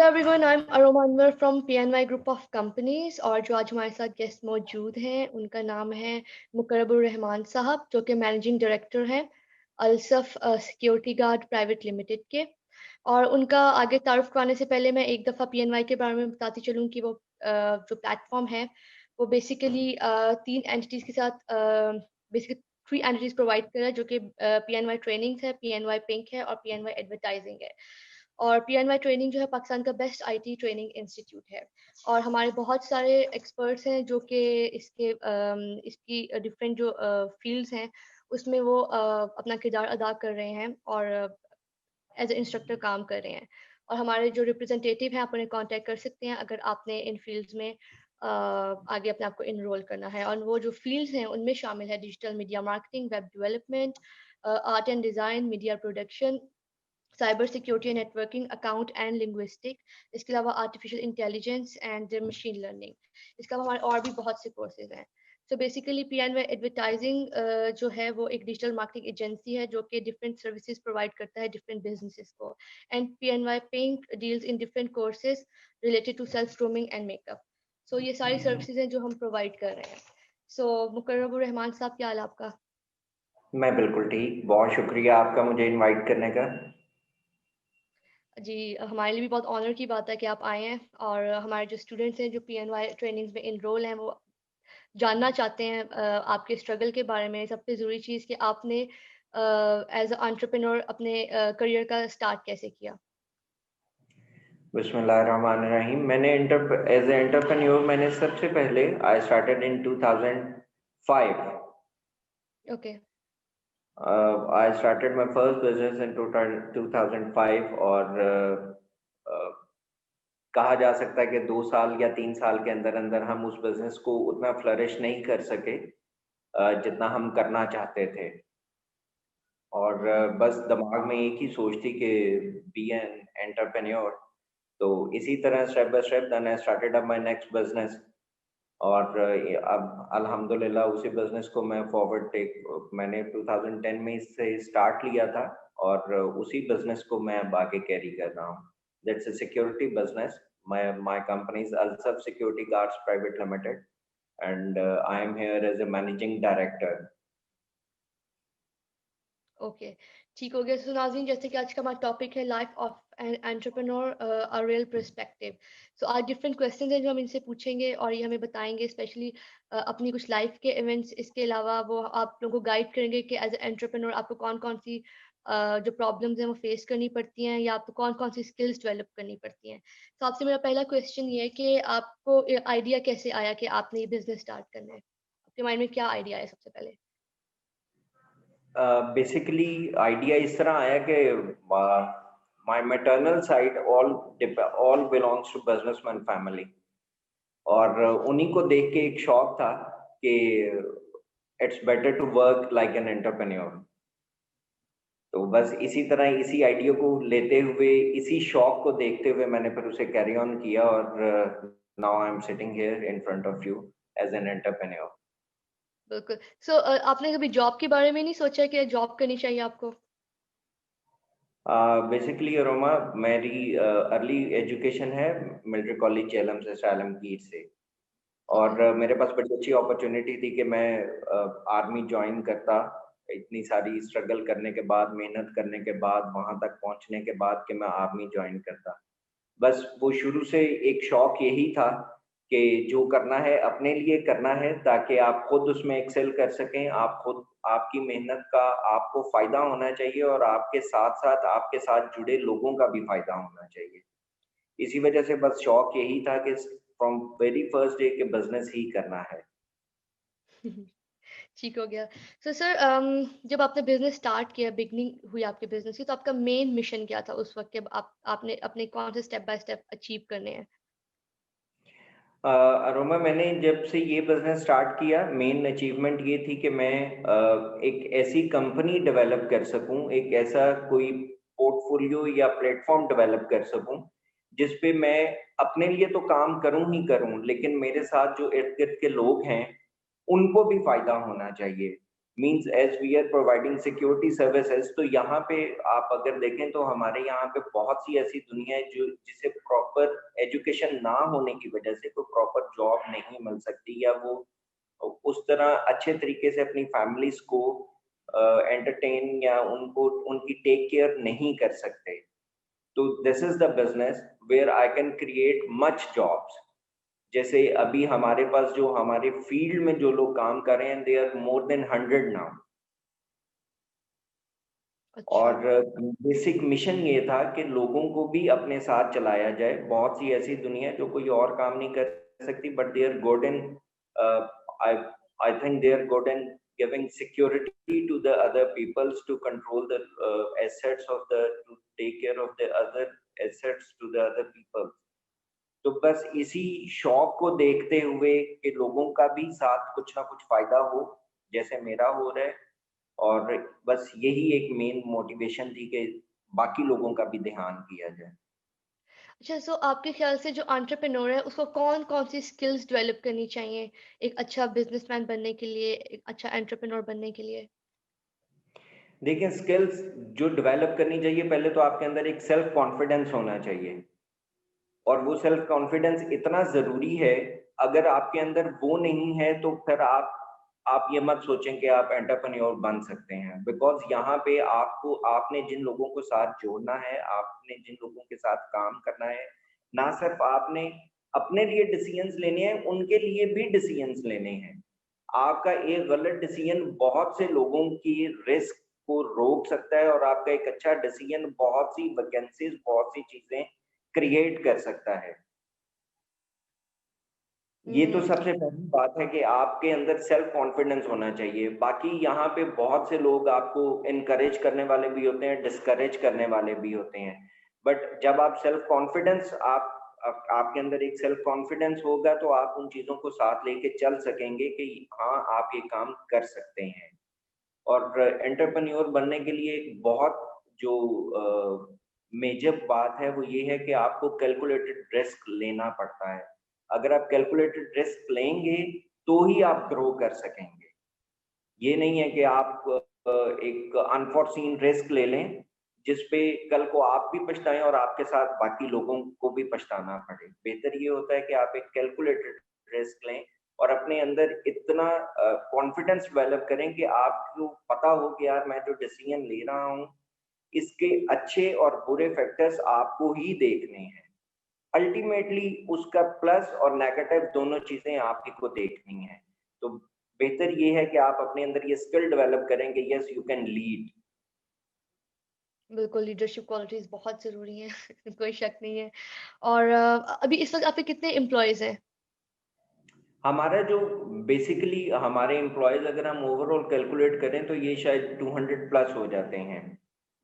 Everyone, I am Aroma Anwar from PNY group of companies. और जो आज हमारे साथ गेस्ट मौजूद हैं उनका नाम है मुकर्रबुर रहमान साहब, जो कि मैनेजिंग डायरेक्टर हैं अल्सफ सिक्योरिटी गार्ड प्राइवेट लिमिटेड के। और उनका आगे तारुफ कराने से पहले मैं एक दफ़ा पीएनवाई के बारे में बताती चलूँ कि वो जो प्लेटफॉर्म है वो बेसिकली 3 एंटिटीज़ के साथ बेसिकली 3 एंटिटीज़ प्रोवाइड कर रहा है, जो कि पीएनवाई ट्रेनिंग्स है, पीएनवाई पिंक है और पीएनवाई एडवर्टाइजिंग है। और पीएनवाई ट्रेनिंग जो है पाकिस्तान का बेस्ट आईटी ट्रेनिंग इंस्टीट्यूट है। और हमारे बहुत सारे एक्सपर्ट्स हैं जो कि इसकी डिफरेंट जो फील्ड्स हैं उसमें वो अपना किरदार अदा कर रहे हैं और एज ए इंस्ट्रक्टर काम कर रहे हैं। और हमारे जो रिप्रेजेंटेटिव हैं आप उन्हें कांटेक्ट कर सकते हैं अगर आपने इन फील्ड्स में आगे अपने आप को इनरोल करना है। और वो जो फील्ड्स हैं उनमें शामिल है digital media marketing, web development, art and design, media production, cyber security and networking, account and linguistic, इसके अलावा artificial intelligence and machine learning. इसके अलावा हमारे और भी बहुत से कोर्सेज हैं। सो बेसिकली पीएनवाई एडवर्टाइजिंग जो है वो एक डिजिटल मार्केटिंग एजेंसी है जो कि डिफरेंट सर्विसेज प्रोवाइड करता है डिफरेंट बिजनेसेस को। And PNY pink deals in different courses related to self grooming and makeup. So ये सारी सर्विसेज हैं जो हम प्रोवाइड कर रहे हैं। सो मुकर्रबुर रहमान साहब, क्या हाल है आपका? मैं बिल्कुल ठीक। बहुत शुक्रिया आपका मुझे इनवाइट करने का। जी, हमारे लिए भी बहुत ऑनर की बात है कि आप आए हैं। और हमारे जो स्टूडेंट्स हैं जो पीएनवाई ट्रेनिंग्स में इनरोल हैं वो जानना चाहते हैं आपके स्ट्रगल के बारे में। सबसे ज़रूरी चीज़ कि आपने एज अ एंटरप्रेन्योर अपने करियर का स्टार्ट कैसे किया? बिस्मिल्लाहिर्रहमानिर्रहीम। मैंने एज ए एंटरप्रेन्योर मैंने सबसे पहले I started in 2005। Okay. I started my first business in 2005 और कहा जा सकता है कि 2 साल या 3 साल के अंदर अंदर हम उस बिजनेस को उतना फ्लरिश नहीं कर सके जितना हम करना चाहते थे। और बस दिमाग में एक ही सोच थी कि बी एन एंटरप्रेन्योर। तो इसी तरह step by step then I started up my next business. और अब अल्हम्दुलिल्लाह उसी बिजनेस को मैं फॉरवर्ड टेक मैंने 2010 में इससे स्टार्ट लिया था और उसी बिजनेस को मैं अब आगे कैरी कर रहा हूँ। That's a security business. My company is Alsaf security guards private limited and I am here as a managing director. Okay, ठीक हो गया। सो नाज़रीन, जैसे कि आज का हमारा टॉपिक है life of an entrepreneur a real perspective. So आज डिफरेंट क्वेश्चंस हैं जो हम इनसे पूछेंगे और ये हमें बताएंगे स्पेशली अपनी कुछ लाइफ के इवेंट्स। इसके अलावा वो आप लोगों को गाइड करेंगे कि एज ए एंटरप्रेन्योर आपको कौन कौन सी जो प्रॉब्लम्स हैं वो फेस करनी पड़ती हैं या आपको कौन कौन सी स्किल्स डेवलप करनी पड़ती हैं। तो आपसे मेरा पहला क्वेश्चन ये है कि आपको आइडिया कैसे आया कि आपने ये बिजनेस स्टार्ट करना है? आपके माइंड में क्या आइडिया है सबसे पहले? बेसिकली आइडिया इस तरह आया कि my maternal side all belongs to businessman family और उन्हीं को देख के एक शौक था कि it's better to work like an entrepreneur. तो बस इसी तरह इसी आइडिया को लेते हुए इसी शौक को देखते हुए मैंने फिर उसे कैरी ऑन किया और now I am sitting here in front of you as an entrepreneur. बिल्कुल। सो आपने कभी जॉब के बारे में नहीं सोचा कि जॉब करनी चाहिए आपको? बेसिकली अरोमा मेरी अर्ली एजुकेशन है मिलिट्री कॉलेज जेलम से सालमगीर से। ओके। और मेरे पास बड़ी अच्छी अपॉर्चुनिटी थी कि मैं आर्मी ज्वाइन करता। इतनी सारी स्ट्रगल करने के बाद मेहनत करने के बाद वहां तक पहुंचने के बाद कि मैं आर्मी ज्वाइन करता। बस वो शुरू से एक शौक यही था कि जो करना है अपने लिए करना है ताकि आप खुद उसमें एक्सेल कर सकें। आप खुद आपकी मेहनत का आपको फायदा होना चाहिए और आपके साथ साथ आपके साथ जुड़े लोगों का भी फायदा होना चाहिए। इसी वजह से बस शौक यही था कि फ्रॉम वेरी फर्स्ट डे के बिजनेस ही करना है। ठीक हो गया। सो सर, जब आपने बिज़नेस स्टार्ट किया, बिगिनिंग हुई आपके बिज़नेस की, तो आपका मेन मिशन क्या था उस वक़्त कि आपने अपने कौन से स्टेप बाय स्टेप अचीव करने हैं? अरोमा मैंने जब से ये बिजनेस स्टार्ट किया मेन अचीवमेंट ये थी कि मैं एक ऐसी कंपनी डेवलप कर सकूं, एक ऐसा कोई पोर्टफोलियो या प्लेटफॉर्म डेवलप कर सकूं जिस पे मैं अपने लिए तो काम करूं ही करूं लेकिन मेरे साथ जो इर्द गिर्द के लोग हैं उनको भी फायदा होना चाहिए। Means as we are providing security services, तो यहाँ पे आप अगर देखें तो हमारे यहाँ पे बहुत सी ऐसी दुनिया है जो जिसे प्रॉपर एजुकेशन ना होने की वजह से कोई प्रॉपर जॉब नहीं मिल सकती, या वो उस तरह अच्छे तरीके से अपनी फैमिलीज को एंटरटेन या उनको उनकी टेक केयर नहीं कर सकते। तो this is the business where I can create much jobs. जैसे अभी हमारे पास जो हमारे फील्ड में जो लोग काम कर रहे हैं, they are more than 100 now. अच्छा। और बेसिक मिशन ये था कि लोगों को भी अपने साथ चलाया जाए। बहुत सी ऐसी दुनिया है जो कोई और काम नहीं कर सकती, but they are good in, I I think they are good in giving security to the other peoples to control the assets of the, to take care of the other assets to the other people. तो बस इसी शौक को देखते हुए कि लोगों का भी साथ कुछ ना कुछ फायदा हो, जैसे मेरा हो रहा है, और बस यही एक मेन मोटिवेशन थी कि बाकी लोगों का भी ध्यान किया जाए। अच्छा, सो आपके ख्याल से जो एंटरप्रेन्योर है उसको कौन-कौन सी स्किल्स डेवलप करनी चाहिए एक अच्छा बिजनेसमैन बनने के लिए, एक अच्छा एंटरप्रेन्योर बनने के लिए? देखिए, स्किल्स जो डेवलप करनी चाहिए, पहले तो आपके अंदर एक सेल्फ कॉन्फिडेंस होना चाहिए, और वो सेल्फ कॉन्फिडेंस इतना ज़रूरी है। अगर आपके अंदर वो नहीं है तो फिर आप ये मत सोचें कि आप एंटरप्रेन्योर बन सकते हैं, बिकॉज़ यहाँ पे आपको, आपने जिन लोगों को साथ जोड़ना है, आपने जिन लोगों के साथ काम करना है, ना सिर्फ आपने अपने लिए डिसीजंस लेने हैं, उनके लिए भी डिसीजंस लेने हैं। आपका एक गलत डिसीजन बहुत से लोगों की रिस्क को रोक सकता है, और आपका एक अच्छा डिसीजन बहुत सी वैकेंसीज, बहुत सी चीजें क्रिएट कर सकता है। ये तो हुँ। सबसे पहली बात है कि आपके अंदर सेल्फ कॉन्फिडेंस होना चाहिए। बाकी यहाँ पे बहुत से लोग आपको इनकरेज करने वाले भी होते हैं, डिस्करेज करने वाले भी होते हैं। बट जब आप सेल्फ कॉन्फिडेंस, आपके अंदर एक सेल्फ कॉन्फिडेंस होगा, तो आप उन चीजों को साथ लेके चल सकेंगे कि हाँ, आप ये काम कर सकते हैं। और एंटरप्रेन्योर बनने के लिए एक बहुत जो मेजर बात है वो ये है कि आपको कैलकुलेटेड रिस्क लेना पड़ता है। अगर आप कैलकुलेटेड रिस्क लेंगे तो ही आप ग्रो कर सकेंगे। ये नहीं है कि आप एक अनफोर्सीन रिस्क ले लें जिसपे कल को आप भी पछताएं और आपके साथ बाकी लोगों को भी पछताना पड़े। बेहतर ये होता है कि आप एक कैलकुलेटेड रिस्क लें और अपने अंदर इतना कॉन्फिडेंस डेवलप करें कि आपको पता हो कि यार, मैं जो डिसीजन ले रहा हूँ इसके अच्छे और बुरे फैक्टर्स आपको ही देखने हैं। अल्टीमेटली उसका प्लस और नेगेटिव दोनों चीजें आप ही को देखनी है। तो बेहतर ये है कि आप अपने अंदर ये स्किल डेवलप करेंगे, यस यू कैन लीड। बिल्कुल, लीडरशिप क्वालिटीज़ बहुत ज़रूरी हैं, कोई शक नहीं है। और अभी इस वक़्त आपके कितने एम्प्लॉइज़ हैं? हमारा जो बेसिकली हमारे एम्प्लॉयज अगर हम ओवरऑल कैलकुलेट करें तो ये शायद 200 प्लस हो जाते हैं।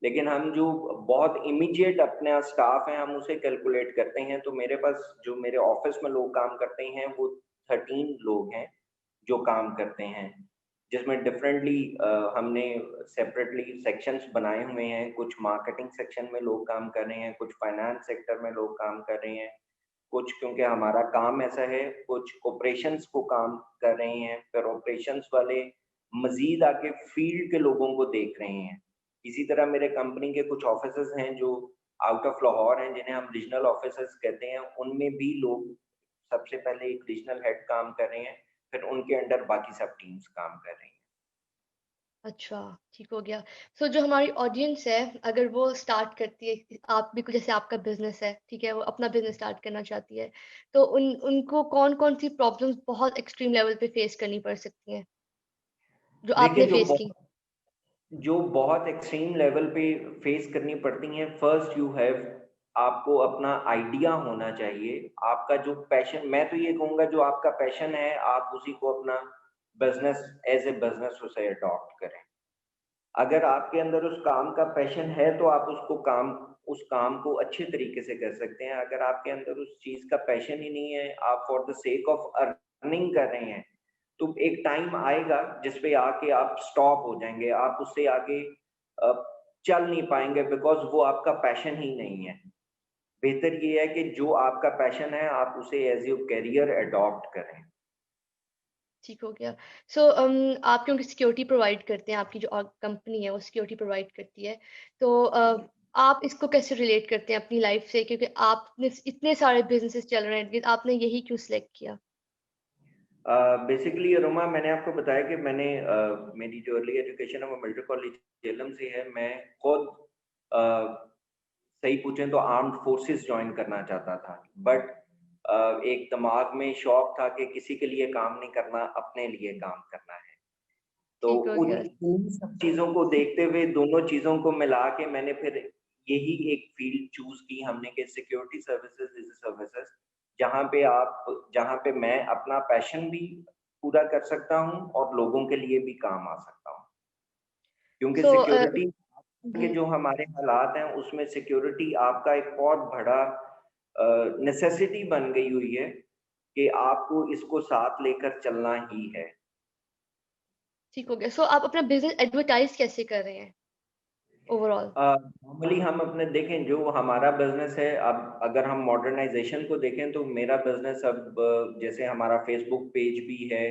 लेकिन हम जो बहुत इमीडिएट अपना स्टाफ है हम उसे कैलकुलेट करते हैं, तो मेरे पास जो मेरे ऑफिस में लोग काम करते हैं वो 13 लोग हैं जो काम करते हैं, जिसमें डिफरेंटली हमने सेपरेटली सेक्शंस बनाए हुए हैं। कुछ मार्केटिंग सेक्शन में लोग काम कर रहे हैं, कुछ फाइनेंस सेक्टर में लोग काम कर रहे हैं, कुछ क्योंकि हमारा काम ऐसा है, कुछ ऑपरेशंस को काम कर रहे हैं, फिर ऑपरेशंस वाले मजीद आके फील्ड के लोगों को देख रहे हैं। इसी तरह मेरे कंपनी के कुछ ऑफिसेज हैं जो आउट ऑफ लाहौर हैं, जिन्हें हम रीजनल ऑफिसेज कहते हैं। उनमें भी लोग, सबसे पहले एक रीजनल हेड काम कर रहे हैं, फिर उनके अंडर बाकी सब टीम्स काम कर रही हैं। अच्छा, ठीक हो गया। सो जो हमारी ऑडियंस है, अगर वो स्टार्ट करती है, आप भी कुछ जैसे आपका बिज़नेस है, ठीक है? वो अपना बिज़नेस स्टार्ट करना चाहती है, तो उनको कौन-कौन सी प्रॉब्लम्स बहुत एक्सट्रीम लेवल पे फेस करनी पड़ सकती हैं, जो देखिए, आपने फेस की? जो बहुत एक्सट्रीम लेवल पे फेस करनी पड़ती हैं, फर्स्ट यू हैव, आपको अपना आइडिया होना चाहिए। आपका जो पैशन, मैं तो ये कहूँगा जो आपका पैशन है आप उसी को अपना बिजनेस, एज ए बिजनेस उसे अडॉप्ट करें। अगर आपके अंदर उस काम का पैशन है तो आप उस काम को अच्छे तरीके से कर सकते हैं। अगर आपके अंदर उस चीज का पैशन ही नहीं है, आप for the sake of earning कर रहे हैं, तो एक टाइम आएगा जिसपे आके आप स्टॉप हो जाएंगे, आप उससे आगे अ, चल नहीं पाएंगे, बिकॉज वो आपका पैशन ही नहीं है। बेहतर ये है कि जो आपका पैशन है आप उसे एज योर करियर अडॉप्ट करें। ठीक हो गया। सो आप क्योंकि सिक्योरिटी प्रोवाइड करते हैं, आपकी जो कंपनी है वो सिक्योरिटी प्रोवाइड करती है, तो आप इसको कैसे रिलेट करते हैं अपनी लाइफ से? क्योंकि आपने इतने सारे बिजनेसेस चल रहे हैं, लेकिन आपने यही क्यों सिलेक्ट किया? बेसिकली अरोमा, मैंने आपको बताया कि मैंने मेरी जो अर्ली एजुकेशन है वो मिलिट्री कॉलेज जेलम से है। मैं खुद अ, सही पूछें तो आर्म्ड फोर्सेस ज्वाइन करना चाहता था, बट एक दिमाग में शौक था कि किसी के लिए काम नहीं करना, अपने लिए काम करना है। तो ठीक हो गया। उन सब चीज़ों को देखते हुए, दोनों चीज़ों को मिला के मैंने फिर यही एक फ़ील्ड चूज़ की हमने कि security services is a services, जहाँ पे मैं अपना पैशन भी पूरा कर सकता हूँ और लोगों के लिए भी काम आ सकता हूँ। क्योंकि सो सिक्योरिटी के हुँ। जो हमारे हालात हैं, उसमें सिक्योरिटी आपका एक बहुत बड़ा नेसेसिटी बन गई हुई है कि आपको इसको साथ लेकर चलना ही है। ठीक हो गया। सो आप अपना बिज़नेस एडवर्टाइज़ कैसे कर रहे हैं ओवरऑल? नॉर्मली हम अपने देखें जो हमारा बिज़नेस है, अब अगर हम मॉडर्नाइज़ेशन को देखें तो मेरा बिज़नेस अब जैसे हमारा फ़ेसबुक पेज भी है,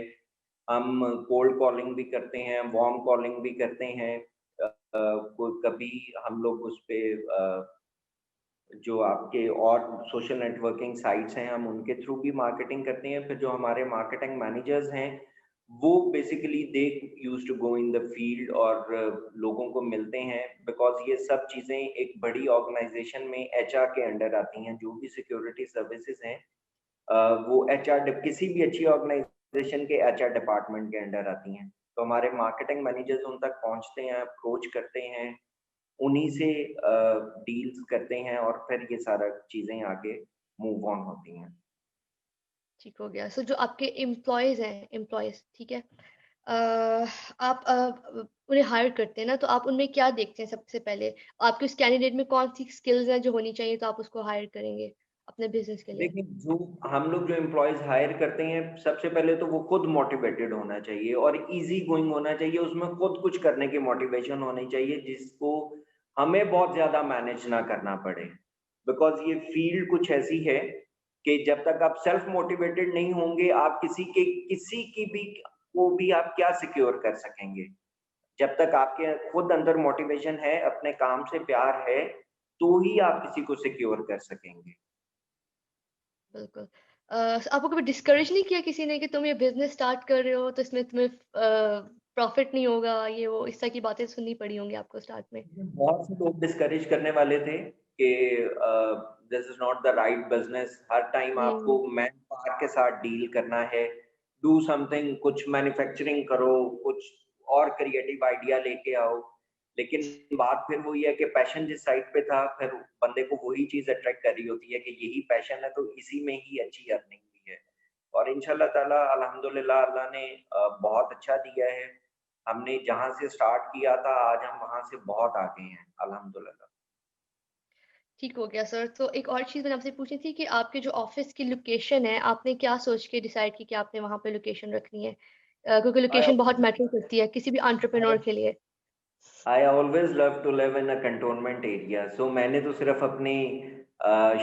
हम कोल्ड कॉलिंग भी करते हैं, वार्म कॉलिंग भी करते हैं। कोई कभी हम लोग उसपे जो आपके और सोशल नेटवर्किंग साइट्स हैं, हम उनके थ्रू भी मार्केटिंग करते हैं। फिर जो हमारे मार्केटिंग मैनेजर्स हैं, वो basically they used to go in the field और लोगों को मिलते हैं, बिकॉज़ ये सब चीज़ें एक बड़ी ऑर्गेनाइज़ेशन में एचआर के अंडर आती हैं। जो भी सिक्योरिटी सर्विसेज़ हैं, वो एचआर डिप किसी भी अच्छी ऑर्गेनाइज़ेशन के एचआर डिपार्टमेंट के अंडर आती हैं। तो हमारे मार्केटिंग मैनेजर्स उन तक पहुँचते हैं, अप्रोच करते हैं, उन्हीं से डील्स करते हैं और फिर ये सारा चीज़ें आगे मूव ऑन होती हैं। ठीक हो गया। सो जो आपके एम्प्लॉइज़ ठीक है? आप उन्हें हायर करते हैं ना, तो आप उनमें क्या देखते हैं सबसे पहले? आपके उस कैंडिडेट में कौन-सी स्किल्स हैं जो होनी चाहिए, तो आप उसको हायर करेंगे अपने बिज़नेस के लिए? देखिए, जो हम लोग जो एम्प्लॉइज़ हायर करते हैं, सबसे पहले तो वो खुद मोटिवेटेड होना चाहिए और ईज़ी गोइंग होना चाहिए, उसमें खुद कुछ करने की मोटिवेशन होनी चाहिए, जिसको हमें बहुत ज़्यादा मैनेज ना करना पड़े। बिकॉज़ ये फ़ील्ड कुछ ऐसी है कि जब तक आप सेल्फ मोटिवेटेड नहीं होंगे, आप किसी की भी को भी आप क्या सिक्योर कर सकेंगे? जब तक आपके खुद अंदर मोटिवेशन है, अपने काम से प्यार है, तो ही आप किसी को सिक्योर कर सकेंगे। बिल्कुल। आपको कभी डिस्करेज नहीं किया किसी ने कि तुम ये बिज़नेस स्टार्ट कर रहे हो, तो इसमें तुम्हें प्रॉफ़िट नहीं होगा, ये वो, इस तरह की बातें सुननी पड़ी होंगी आपको स्टार्ट में? बहुत से लोग डिस्करेज करने वाले थे कि this is not the right business. Her time आपको हुँ, मैन पावर के साथ डील करना है। डू समथिंग, कुछ मैन्युफैक्चरिंग करो, कुछ और क्रिएटिव आइडिया लेके आओ। लेकिन बात फिर वही है कि पैशन जिस साइड पे था, फिर बंदे को वही चीज अट्रैक्ट कर रही होती है कि यही पैशन है, तो इसी में ही अच्छी अर्निंग भी है। और इंशाल्लाह ताला अल्हम्दुलिल्लाह अल्लाह ने बहुत अच्छा दिया है। हमने जहाँ से स्टार्ट किया था, आज हम वहाँ से बहुत आगे हैं, अल्हम्दुलिल्लाह। ठीक हो गया सर। तो एक और चीज़ मैंने आपसे पूछनी थी कि आपके जो ऑफ़िस की लोकेशन है, आपने क्या सोच के डिसाइड की कि आपने वहाँ पे लोकेशन रखनी है? क्योंकि आई लोकेशन बहुत मैटर करती है किसी भी एंटरप्रेन्योर के लिए। I always love to live in a cantonment area. So मैंने तो सिर्फ़ अपनी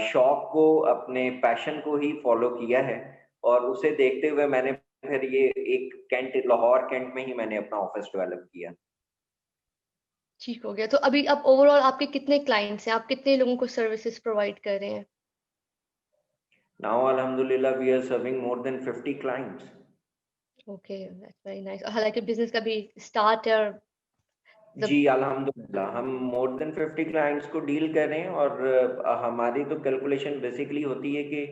शौक को, अपने पैशन को ही फ़ॉलो किया है और उसे देखते हुए मैंने फिर ये एक कैंट लाहौर कैंट में ही मैंने अपना ऑफ़िस डेवलप किया। ठीक हो गया। तो अभी अब ओवरऑल आपके कितने क्लाइंट्स हैं? आप कितने लोगों को सर्विसेज़ प्रोवाइड कर रहे हैं? नाउ अल्हम्दुलिल्लाह we are serving more than 50 clients. Okay, that's very nice. हालाँकि बिज़नेस का भी स्टार्ट है और जी, मतलब अल्हम्दुलिल्लाह हम मोर देन 50 क्लाइंट्स को डील कर रहे हैं और हमारी तो कैलकुलेशन बेसिकली होती है कि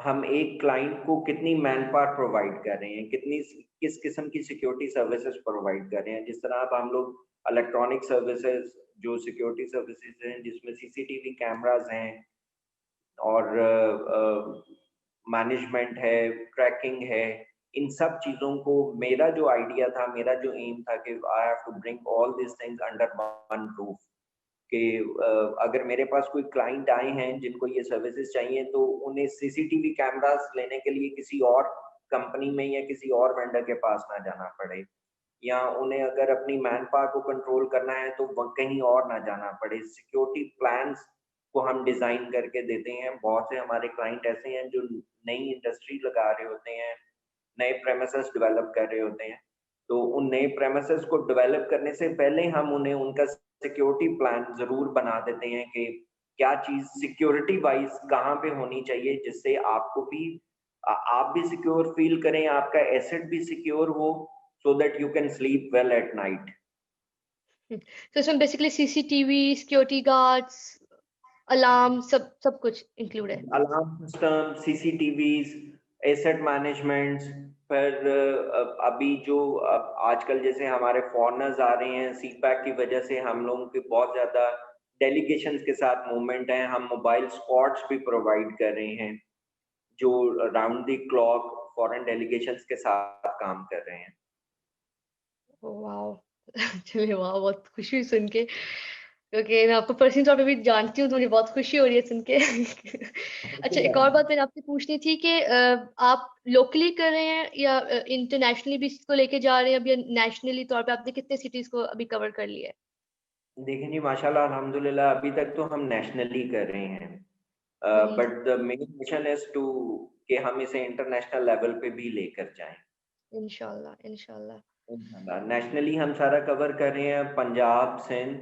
हम एक क्लाइंट को कितनी मैन पावर प्रोवाइड कर रहे हैं, किस किस्म की सिक्योरिटी सर्विसेज प्रोवाइड कर रहे हैं। जिस तरह अब हम लोग इलेक्ट्रॉनिक सर्विसेज, जो सिक्योरिटी सर्विसेज हैं, जिसमें सीसीटीवी कैमरास हैं और मैनेजमेंट है, ट्रैकिंग है, इन सब चीज़ों को मेरा जो आइडिया था, मेरा जो एम था कि I have to bring all these things under one roof कि अगर मेरे पास कोई क्लाइंट आए हैं जिनको ये सर्विसेज़ चाहिए, तो उन्हें सीसीटीवी कैमरास लेने के लिए किसी और कंपनी में या किसी और वेंडर के पास ना जाना पड़े। या उन्हें अगर अपनी मैन पावर को कंट्रोल करना है तो कहीं और ना जाना पड़े। सिक्योरिटी प्लान्स को हम डिज़ाइन करके देते हैं। बहुत से हमारे क्लाइंट ऐसे हैं जो नई इंडस्ट्री लगा रहे होते हैं, नए प्रेमिसेस डेवलप कर रहे होते हैं। तो उन नए प्रेमिसेस को डेवलप करने से पहले हम उन्हें उनका सिक्योरिटी प्लान ज़रूर बना देते हैं कि क्या चीज़ सिक्योरिटी वाइज़ कहाँ पे होनी चाहिए, जिससे आपको भी आप भी सिक्योर फ़ील करें, आपका एसेट भी सिक्योर हो, so that you can sleep well at night. तो इसमें basically CCTV, security guards, alarm सब सब कुछ इंक्लूड है। Alarm system, CCTVs, asset management, फिर अभी जो आजकल जैसे हमारे फॉरेनर्स आ रहे हैं, सीपैक की वजह से हम लोगों के बहुत ज़्यादा डेलीगेशंस के साथ मूवमेंट है, हम मोबाइल स्क्वाड्स भी प्रोवाइड कर रहे हैं, जो round the clock foreign delegations के साथ काम कर रहे हैं। वाओ! चलिए वाह! बहुत खुशी हुई सुन के, क्योंकि मैं आपको पर्सनली तौर पे भी जानती हूँ, तो मुझे बहुत खुशी हो रही है सुन के। अच्छा, एक और बात मैंने आपसे पूछनी थी कि आप लोकली कर रहे हैं या इंटरनेशनली भी इसको लेके जा रहे हैं अब, या नेशनली तौर पे आपने कितने सिटीज़ को अभी कवर कर लिया है? देखिए जी, माशाल्लाह अल्हम्दुलिल्लाह अभी तक तो हम नेशनली कर रहे हैं। Hmm, but the main mission is to कि हम इसे इंटरनेशनल लेवल पे भी लेकर जाएँ। इंशाल्लाह, इंशाल्लाह। इंशाल्लाह, नेशनली हम सारा कवर कर रहे हैं, पंजाब, सिंध,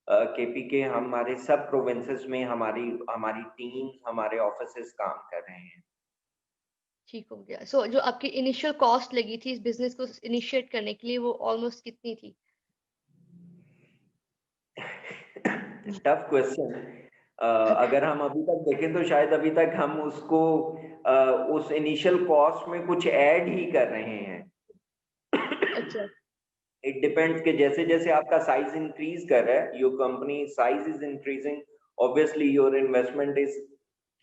केपी के हमारे सब प्रोविंसेस में हमारी हमारी टीम, हमारे ऑफिसेज़ काम कर रहे हैं। ठीक हो गया। सो जो आपकी इनिशियल कॉस्ट लगी थी इस बिज़नेस को इनिशिएट करने के लिए, वो ऑलमोस्ट कितनी थी? Tough question. अगर हम अभी तक देखें तो शायद अभी तक हम उसको अ, उस इनिशियल कॉस्ट में कुछ ऐड ही कर रहे हैं। अच्छा। इट डिपेंड्स कि जैसे-जैसे आपका साइज़ इंक्रीज़ कर रहा है, your company size is increasing, obviously your investment is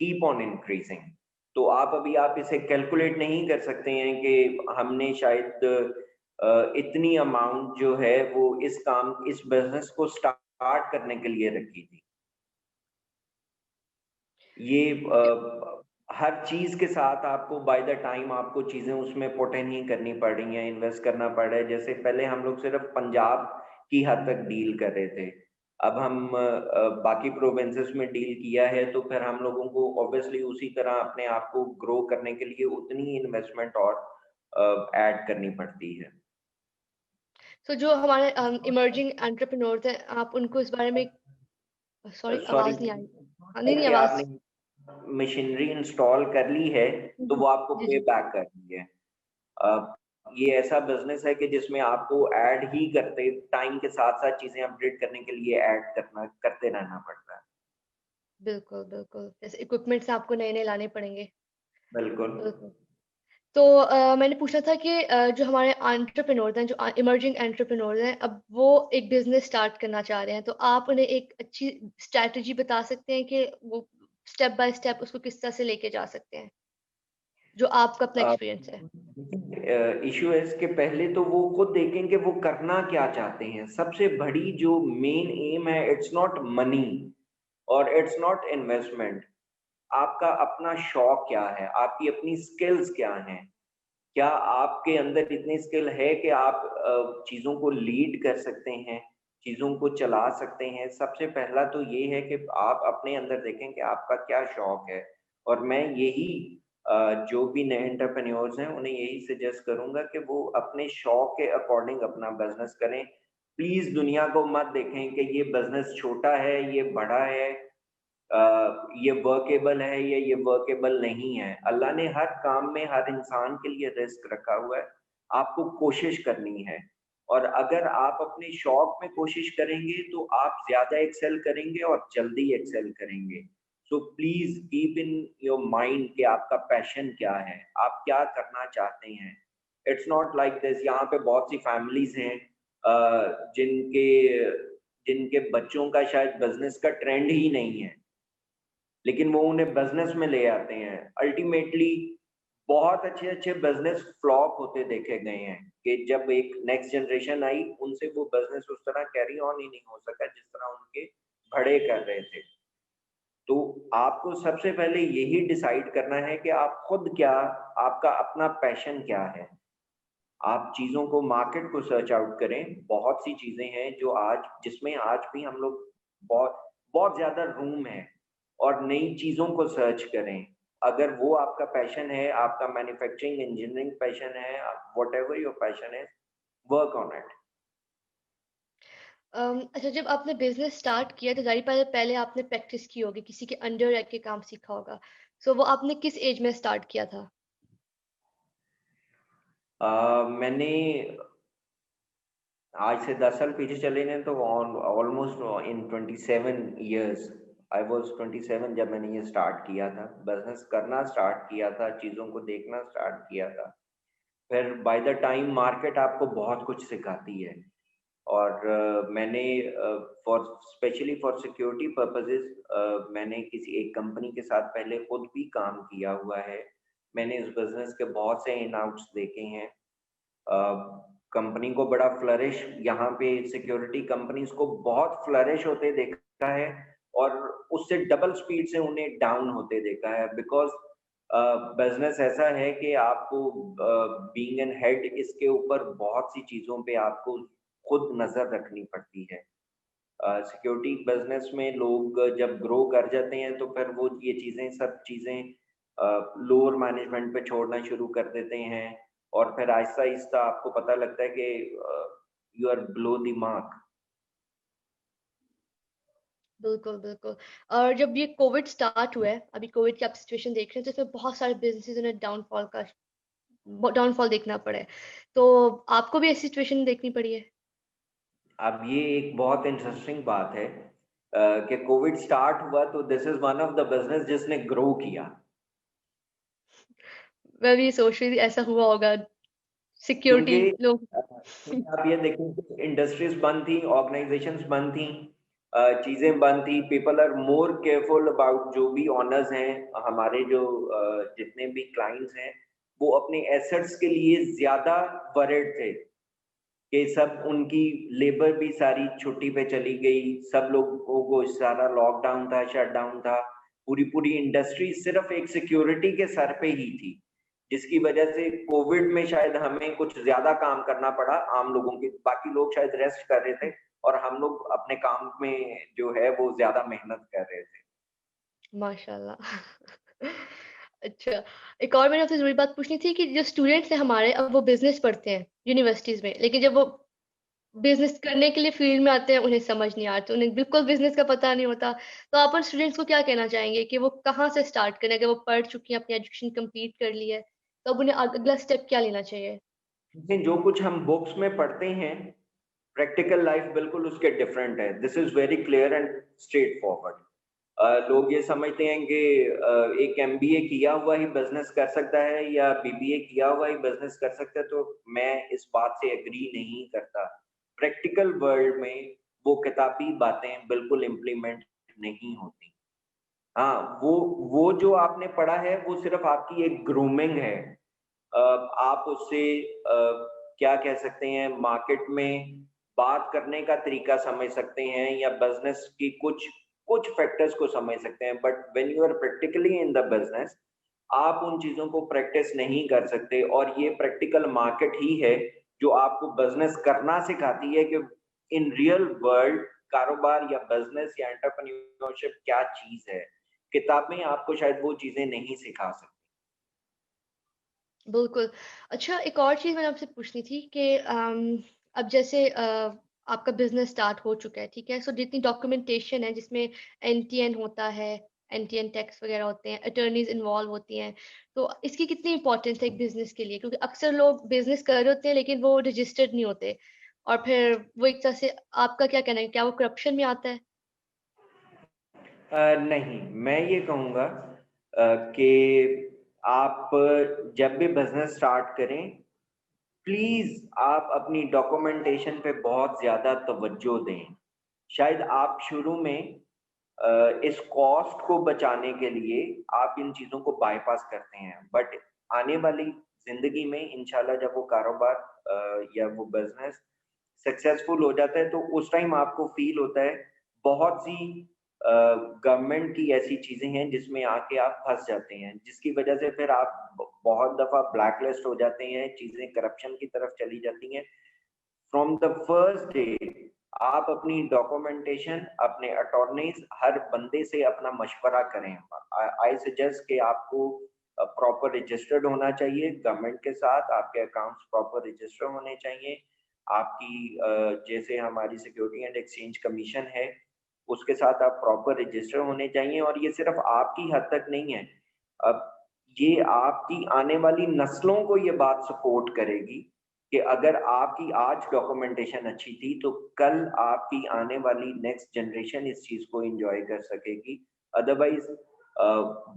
keep on increasing. तो आप इसे कैलकुलेट नहीं कर सकते हैं कि हमने शायद इतनी अमाउंट जो है वो इस बिज़नेस को स्टार्ट करने के लिए रखी थी। ये हर चीज़ के साथ आपको बाय द टाइम आपको चीज़ें उसमें पुट इन ही करनी पड़ रही हैं, इन्वेस्ट करना पड़ रहा है। जैसे पहले हम लोग सिर्फ़ पंजाब की हद तक डील कर रहे थे। अब हम बाकी प्रोविंसेस में डील किया है, तो फिर हम लोगों को ऑब्वियसली उसी तरह अपने आप को ग्रो करने के लिए उतनी ही इन्वेस्टमेंट और ऐड करनी पड़ती है। सो जो हमारे इमर्जिंग एंटरप्रेन्योर्स हैं, आप उनको इस बारे में, सॉरी सॉरी, आवाज़ नहीं आई। हाँ, नहीं, नहीं कि आवाज़। आपने मशीनरी इंस्टॉल कर ली है, हुँ, तो हुँ। वो आपको जी, पे जी। बैक करनी है। अ, ये ऐसा बिज़नेस है कि जिसमें आपको ऐड ही करते टाइम के साथ-साथ चीज़ें अपडेट करने के लिए ऐड करते रहना पड़ता है। बिल्कुल, बिल्कुल। जैसे इक्विपमेंट्स आपको नए-नए लाने पड़ेंगे। बिल्कुल। बिल्कुल। तो मैंने पूछना था कि जो हमारे एंटरप्रेन्योर्स हैं, जो इमर्जिंग एंटरप्रेन्योर्स हैं, अब वो एक बिज़नेस स्टार्ट करना चाह रहे हैं, तो आप उन्हें एक अच्छी स्ट्रैटेजी बता सकते हैं कि वो स्टेप बाय स्टेप उसको किस तरह से लेके जा सकते हैं? जो आपका अपना अ, एक्सपीरियंस है। इश्यू है इसके पहले तो वो खुद देखें कि वो करना क्या चाहते हैं। सबसे बड़ी जो मेन एम है, इट्स नॉट मनी और इट्स नॉट इन्वेस्टमेंट। आपका अपना शौक क्या है? आपकी अपनी स्किल्स क्या हैं? क्या आपके अंदर इतनी स्किल है कि आप चीज़ों को लीड कर सकते हैं, चीज़ों को चला सकते हैं? सबसे पहला तो ये है कि आप अपने अंदर देखें कि आपका क्या शौक है। और मैं यही जो भी नए एंटरप्रेन्योर्स हैं, उन्हें यही सजेस्ट करूँगा कि वो अपने शौक के अकॉर्डिंग अपना बिज़नेस करें। प्लीज़ दुनिया को मत देखें कि ये बिज़नेस छोटा है, ये बड़ा है, ये वर्केबल है या ये वर्केबल नहीं है। अल्लाह ने हर काम में हर इंसान के लिए रिस्क रखा हुआ है। आपको कोशिश करनी है और अगर आप अपने शौक में कोशिश करेंगे तो आप ज़्यादा एक्सेल करेंगे और जल्दी एक्सेल करेंगे। So please keep in your mind कि आपका पैशन क्या है? आप क्या करना चाहते हैं? It's not like this. यहाँ पे बहुत सी फैमिलीज़ हैं जिनके जिनके बच्चों का शायद बिज़नेस का ट्रेंड ही नहीं है। लेकिन वो उन्हें बिज़नेस में ले आते हैं। अल्टीमेटली बहुत अच्छे-अच्छे बिज़नेस फ्लॉप होते देखे गए हैं कि जब एक नेक्स्ट जनरेशन आई, उनसे वो बिज़नेस उस तरह कैरी ऑन ही नहीं हो सका जिस तरह उनके बड़े कर रहे थे। तो आपको सबसे पहले यही डिसाइड करना है कि आप खुद क्या आपका अपना पैशन क्या है? आप चीज़ों को मार्केट को सर्च आउट करें। बहुत सी चीज़ें हैं जो आज जिसमें आज भी हम लोग बहुत बहुत ज़्यादा रूम है और नई चीज़ों को सर्च करें। अगर वो आपका पैशन है, आपका मैन्युफैक्चरिंग इंजीनियरिंग पैशन है, व्हाटएवर योर पैशन है, वर्क ऑन इट। अच्छा, जब आपने बिज़नेस स्टार्ट किया तो ज़ाहिर-सी पहले आपने प्रैक्टिस की होगी, किसी के अंडर रह के काम सीखा होगा। सो वो आपने किस एज में स्टार्ट किया था? मैंने आज से 10 साल पीछे चले गए तो almost in 27 years, I was 27 जब मैंने ये स्टार्ट किया था, बिजनेस करना स्टार्ट किया था, चीज़ों को देखना स्टार्ट किया था। फिर बाय द टाइम मार्केट आपको बहुत कुछ सिखाती है। और मैंने for specially for security purposes मैंने किसी एक कंपनी के साथ पहले खुद भी काम किया हुआ है। मैंने इस बिज़नेस के बहुत से इन आउट्स देखे हैं। कंपनी को बड़ा फ्लरिश, यहाँ पे सिक्योरिटी कंपनीज को बहुत फ्लरिश होते देखा है, और उससे डबल स्पीड से उन्हें डाउन होते देखा है, बिकॉज बिजनेस ऐसा है कि आपको बीइंग एन हेड इसके ऊपर बहुत सी चीजों पे आपको खुद नजर रखनी पड़ती है। सिक्योरिटी बिजनेस में लोग जब ग्रो कर जाते हैं तो फिर वो ये चीजें सब चीजें लोअर मैनेजमेंट पे छोड़ना शुरू कर देते हैं, और फिर आहिस्ता-आहिस्ता आपको पता लगता है कि you are below the mark. बिल्कुल, बिल्कुल। और जब ये कोविड स्टार्ट हुआ है, अभी कोविड की आप सिचुएशन देख रहे हैं, तो इसमें बहुत सारे बिज़नेसेस ने डाउनफॉल देखना पड़ा है। तो आपको भी ऐसी सिचुएशन देखनी पड़ी है? अब ये एक बहुत इंटरेस्टिंग बात है कि कोविड स्टार्ट हुआ तो this is one of the business जिसने ग्रो किया। मैं भी सोच रही थी ऐसा हुआ होगा, सिक्योरिटी क्योंकि लोग। क्योंकि आप ये देखें, इंडस्ट्रीज बंद थी, ऑर्गेनाइजेशंस बंद थी, चीजें बंद थी, people are more careful about, जो भी ऑनर्स हैं, हमारे जो जितने भी क्लाइंट्स हैं, वो अपने एसेट्स के लिए ज्यादा वरिड थे कि सब उनकी लेबर भी सारी छुट्टी पे चली गई, सब लोगों को सारा लॉकडाउन था, शटडाउन था, पूरी पूरी इंडस्ट्री सिर्फ एक सिक्योरिटी के सर पे ही थी, जिसकी वजह से कोविड में शायद हमें कुछ ज्यादा काम करना पड़ा आम लोगों के, बाकी लोग शायद रेस्ट कर रहे थे और हम लोग अपने काम में जो है वो ज्यादा मेहनत कर रहे थे। माशाल्लाह। अच्छा, एक और मैंने आपसे ज़रूरी बात पूछनी थी कि जो स्टूडेंट्स हैं हमारे, अब वो बिज़नेस पढ़ते हैं यूनिवर्सिटीज़ में, लेकिन जब वो बिज़नेस करने के लिए फ़ील्ड में आते हैं, उन्हें समझ नहीं आता, उन्हें बिल्कुल बिज़नेस का पता नहीं होता। तो आप उन स्टूडेंट्स को क्या कहना चाहेंगे कि वो कहाँ से स्टार्ट करें? अगर वो पढ़ चुकी हैं, अपनी एजुकेशन कंप्लीट कर ली है, तो अब उन्हें अगला स्टेप क्या लेना चाहिए? लेकिन जो कुछ हम बुक्स में पढ़ते हैं, प्रैक्टिकल लाइफ बिल्कुल उसके डिफरेंट है। This is very clear and straight forward. लोग ये समझते हैं कि एक एमबीए किया हुआ ही बिजनेस कर सकता है या बीबीए किया हुआ ही बिजनेस कर सकता है, तो मैं इस बात से एग्री नहीं करता। प्रैक्टिकल वर्ल्ड में वो किताबी बातें बिल्कुल इम्प्लीमेंट नहीं होती। हाँ, वो जो आपने पढ़ा है वो सिर्फ आपकी एक ग्रूमिंग है। आप उससे क्या कह सकते हैं, मार्केट में बात करने का तरीका समझ सकते हैं या बिजनेस की कुछ कुछ फैक्टर्स को समझ सकते हैं, but when you are practically in the business आप उन चीजों को प्रैक्टिस नहीं कर सकते, और ये प्रैक्टिकल मार्केट ही है जो आपको बिजनेस करना सिखाती है कि इन रियल वर्ल्ड कारोबार या बिजनेस या एंटरप्रेन्योरशिप क्या चीज है। किताबें आपको शायद वो चीजें नहीं सिखा सकती। बिल्कुल। अच्छा, एक और चीज़ मैंने आपसे पूछनी थी कि अब जैसे आपका बिज़नेस स्टार्ट हो चुका है, ठीक है? सो जितनी डॉक्यूमेंटेशन है जिसमें एनटीएन होता है, एनटीएन टैक्स वग़ैरह होते हैं, अटॉर्नीज़ इन्वॉल्व होती हैं, तो इसकी कितनी इम्पोर्टेंस है एक बिज़नेस के लिए? क्योंकि अक्सर लोग बिज़नेस कर रहे होते हैं लेकिन वो रजिस्टर्ड नहीं होते, और फिर वो एक तरह से, आपका क्या कहना है, क्या वो करप्शन में आता है? नहीं, मैं ये कहूँगा कि आप जब भी बिज़नेस स्टार्ट करें, प्लीज़ आप अपनी डॉक्यूमेंटेशन पे बहुत ज़्यादा तवज्जो दें। शायद आप शुरू में इस कॉस्ट को बचाने के लिए आप इन चीज़ों को बायपास करते हैं, बट आने वाली ज़िंदगी में इंशाल्लाह जब वो कारोबार या वो बिज़नेस सक्सेसफुल हो जाता है, तो उस टाइम आपको फ़ील होता है, बहुत सी गवर्नमेंट की ऐसी चीज़ें हैं जिसमें आके आप फँस जाते हैं, जिसकी वजह से फिर आप बहुत दफ़ा ब्लैक लिस्ट हो जाते हैं, चीज़ें करप्शन की तरफ चली जाती हैं। फ्रॉम द फर्स्ट डे आप अपनी डॉक्यूमेंटेशन, अपने अटॉर्नीज, हर बंदे से अपना मशवरा करें। आई सजेस्ट कि आपको प्रॉपर रजिस्टर्ड होना चाहिए गवर्नमेंट के साथ, आपके अकाउंट्स प्रॉपर रजिस्टर होने चाहिए, आपकी जैसे हमारी सिक्योरिटी एंड एक्सचेंज कमीशन है उसके साथ आप प्रॉपर रजिस्टर होने चाहिए। और ये सिर्फ आपकी हद तक नहीं है, अब ये आपकी आने वाली नस्लों को ये बात सपोर्ट करेगी कि अगर आपकी आज डॉक्यूमेंटेशन अच्छी थी तो कल आपकी आने वाली नेक्स्ट जनरेशन इस चीज को एंजॉय कर सकेगी। अदरवाइज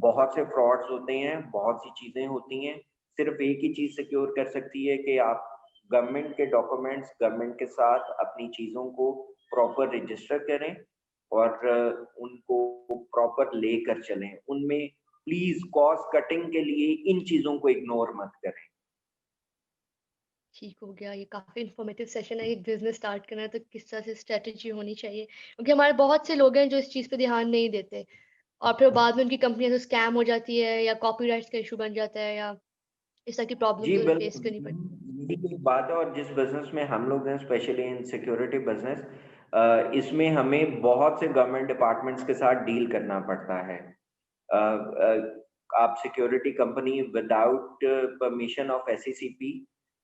बहुत से फ्रॉड्स होते हैं, बहुत सी चीजें होती हैं, सिर्फ एक ही चीज सिक्योर कर सकती है कि आप गवर्नमेंट के डॉक्यूमेंट्स गवर्नमेंट के साथ अपनी चीजों को प्रॉपर रजिस्टर करें और उनको प्रॉपर लेकर चलें। उनमें प्लीज कॉस्ट कटिंग के लिए इन चीजों को इग्नोर मत करें। ठीक हो गया, ये काफ़ी इन्फॉर्मेटिव सेशन है। एक बिज़नेस स्टार्ट करना है तो किस तरह से स्ट्रैटेजी होनी चाहिए, क्योंकि हमारे बहुत से लोग हैं जो इस चीज़ पे ध्यान नहीं देते और फिर बाद में उनकी कंपनी तो स्कैम हो जाती है या कॉपीराइट्स का इशू बन जाता है या इस तरह की जी प्रॉब्लम्स उन्हें फेस बिल्कुल, करनी पड़ती यही एक बात है। और जिस बिजनेस में हम लोग हैं, स्पेशली इन सिक्योरिटी बिजनेस, इसमें हमें बहुत से गवर्नमेंट डिपार्टमेंट्स के साथ डील करना पड़ता है। आप security company without permission of SECP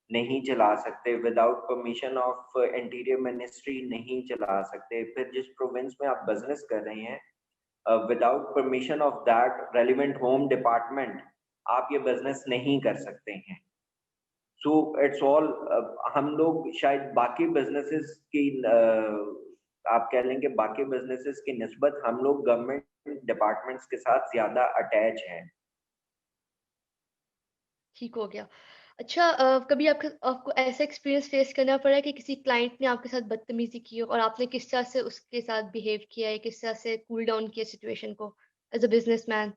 नहीं चला सकते, without permission of interior ministry नहीं चला सकते। फिर जिस प्रोविंस में आप बिजनेस कर रहे हैं, without permission of that relevant home department आप ये बिजनेस नहीं कर सकते हैं। सो इट्स ऑल, हम लोग शायद बाकी बिजनेसेस की आप कह लेंगे बाकी बिजनेसेस की निस्बत हम लोग गवर्नमेंट डिपार्टमेंट्स के साथ ज्यादा अटैच हैं। ठीक हो गया। अच्छा, कभी आपको ऐसा एक्सपीरियंस फेस करना पड़ा है कि किसी क्लाइंट ने आपके साथ बदतमीज़ी की हो और आपने किस तरह से उसके साथ बिहेव किया है, किस तरह से कूल डाउन किया सिचुएशन को एज़ अ बिज़नेसमैन?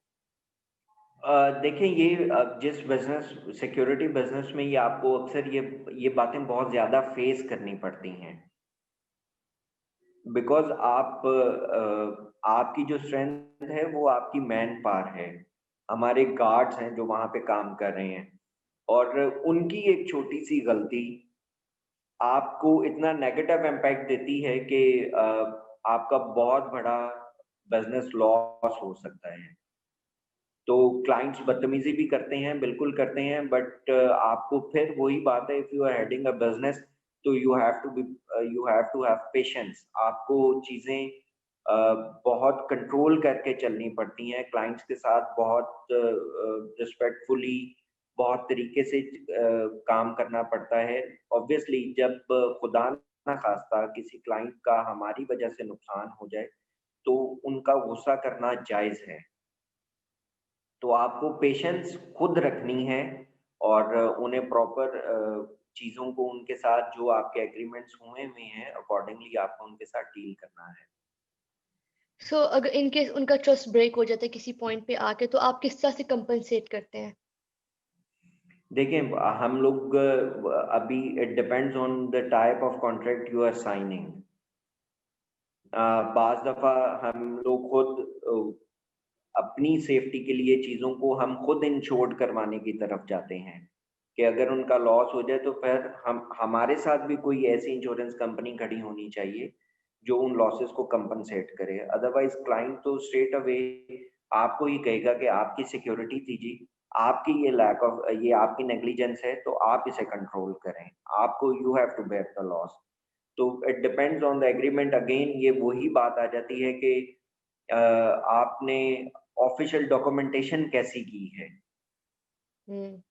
देखिए ये जिस बिजनेस सिक्योरिटी बिजनेस में ये आपको अक्सर ये बातें बहुत ज्यादा फेस करनी पड़ती हैं, बिकॉज आपकी जो स्ट्रेंथ है वो आपकी मैन पावर है। हमारे गार्ड्स हैं जो वहां पे काम कर रहे हैं, और उनकी एक छोटी सी गलती आपको इतना नेगेटिव इम्पैक्ट देती है कि आपका बहुत बड़ा बिजनेस लॉस हो सकता है। तो क्लाइंट्स बदतमीजी भी करते हैं, बिल्कुल करते हैं, बट आपको फिर वही बात है, if you are heading a business तो you have to have patience. आपको चीजें बहुत कंट्रोल करके चलनी पड़ती हैं, क्लाइंट्स के साथ बहुत रिस्पेक्टफुली, बहुत तरीके से काम करना पड़ता है। ऑब्वियसली जब खुदा ना खास्ता किसी क्लाइंट का हमारी वजह से नुकसान हो जाए तो उनका गुस्सा करना जायज है। तो आपको पेशेंस खुद रखनी है और उन्हें प्रॉपर चीज़ों को उनके साथ जो आपके एग्रीमेंट्स हुए हुए हैं अकॉर्डिंगली आपको उनके साथ डील करना है। सो अगर इन केस उनका ट्रस्ट ब्रेक हो जाता है किसी पॉइंट पे आके, तो आप किस तरह से कंपनसेट करते हैं? देखिए हम लोग अभी it depends on the type of contract you are signing. बाज़ दफ़ा हम लोग खुद अपनी सेफ्टी के लिए चीज़ों को हम खुद इंश्योर्ड करवाने की तरफ जाते हैं कि अगर उनका लॉस हो जाए तो फिर हम हमारे साथ भी कोई ऐसी इंश्योरेंस कंपनी खड़ी होनी चाहिए जो उन लॉसेस को कंपनसेट करे। अदरवाइज क्लाइंट तो स्ट्रेट अवे आपको ही कहेगा कि आपकी सिक्योरिटी थी जी, आपकी ये आपकी नेग्लिजेंस है तो आप इसे कंट्रोल करें, आपको you have to bear the loss. तो it depends on the agreement. Again ये वही बात आ जाती है कि आपने ऑफिशियल डॉक्यूमेंटेशन कैसी की है। हुँ।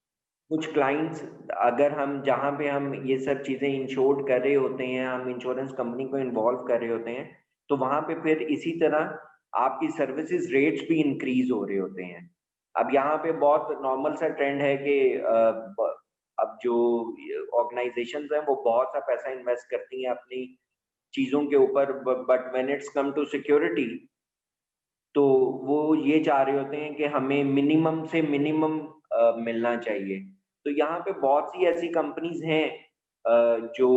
कुछ क्लाइंट्स, अगर हम जहाँ पे हम ये सब चीज़ें इंश्योर्ड कर रहे होते हैं, हम इंश्योरेंस कंपनी को इन्वॉल्व कर रहे होते हैं, तो वहाँ पे फिर इसी तरह आपकी सर्विसेज रेट्स भी इंक्रीज हो रहे होते हैं। अब यहाँ पे बहुत नॉर्मल सा ट्रेंड है कि अब जो ऑर्गेनाइजेशंस हैं वो बहुत सा पैसा इन्वेस्ट करती हैं अपनी चीज़ों के ऊपर, but when it's come to security तो वो ये चाह रहे होते हैं कि हमें मिनिमम से मिनिमम मिलना चाहिए। तो यहाँ पे बहुत सी ऐसी कंपनीज़ हैं जो